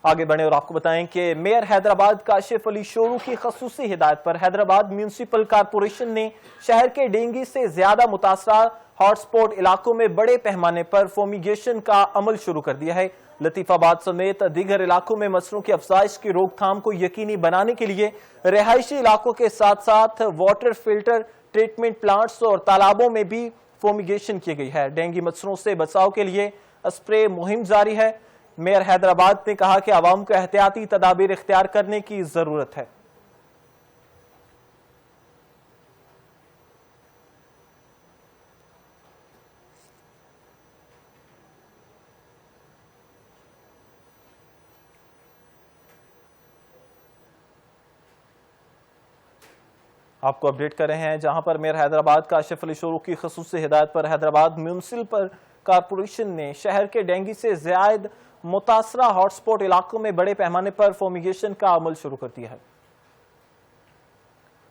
आगे बढ़े और आपको बताएं कि मेयर हैदराबाद काशिफ अली शोरू की खसूसी हिदायत पर हैदराबाद म्यूनिसिपल कारपोरेशन ने शहर के डेंगू से ज्यादा मुतासरा हॉटस्पॉट इलाकों में बड़े पैमाने पर फोमिगेशन का अमल शुरू कर दिया है। लतीफाबाद समेत दीगर इलाकों में मच्छरों की अफजाइश की रोकथाम को यकीनी बनाने के लिए रिहायशी इलाकों के साथ साथ वाटर फिल्टर ट्रीटमेंट प्लांट्स और तालाबों में भी फोमिगेशन की गई है। डेंगू मच्छरों से बचाव के लिए स्प्रे मुहिम जारी है। मेयर हैदराबाद ने कहा कि आवाम को एहतियाती तदाबीर इख्तियार करने की जरूरत है। आपको अपडेट कर रहे हैं जहां पर मेयर हैदराबाद काशिफ अली शोरू की खसूसी हिदायत पर हैदराबाद म्यूनिसिपल कारपोरेशन ने शहर के डेंगू से ज्यादा मुतासरा हॉटस्पॉट इलाकों में बड़े पैमाने पर फोमिगेशन का अमल शुरू कर दिया है।